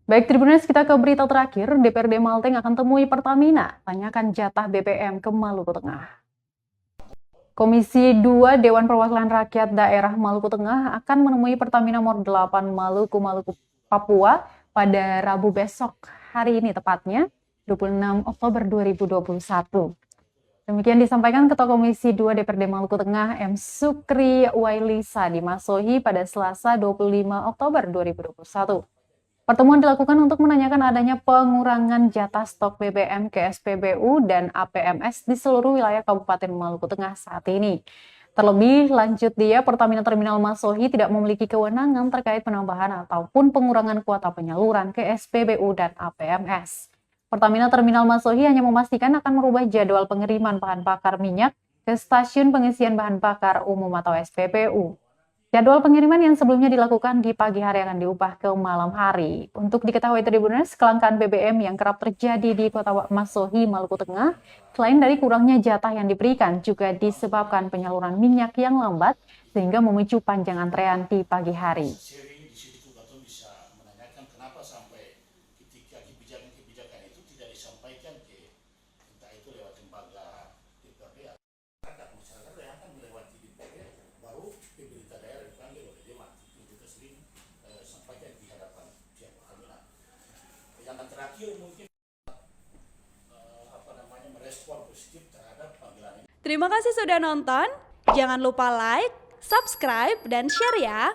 Baik Tribuners, kita ke berita terakhir. DPRD Malteng akan temui Pertamina, tanyakan jatah BBM ke Maluku Tengah. Komisi 2 Dewan Perwakilan Rakyat Daerah Maluku Tengah akan menemui Pertamina Nomor 8 Maluku, Papua pada Rabu besok, hari ini tepatnya, 26 Oktober 2021. Demikian disampaikan Ketua Komisi 2 DPRD Maluku Tengah, M. Sukri Wailisa di Masohi pada Selasa 25 Oktober 2021. Pertemuan dilakukan untuk menanyakan adanya pengurangan jatah stok BBM ke SPBU dan APMS di seluruh wilayah Kabupaten Maluku Tengah saat ini. Terlebih lanjut Pertamina Terminal Masohi tidak memiliki kewenangan terkait penambahan ataupun pengurangan kuota penyaluran ke SPBU dan APMS. Pertamina Terminal Masohi hanya memastikan akan merubah jadwal pengiriman bahan bakar minyak ke stasiun pengisian bahan bakar umum atau SPBU. Jadwal pengiriman yang sebelumnya dilakukan di pagi hari akan diubah ke malam hari. Untuk diketahui Tribuners, kelangkaan BBM yang kerap terjadi di Kota Masohi, Maluku Tengah, selain dari kurangnya jatah yang diberikan, juga disebabkan penyaluran minyak yang lambat sehingga memicu panjang antrean di pagi hari. Yang terakhir mungkin merespon positif terhadap panggilan ini. Terima kasih sudah nonton. Jangan lupa like, subscribe, dan share ya.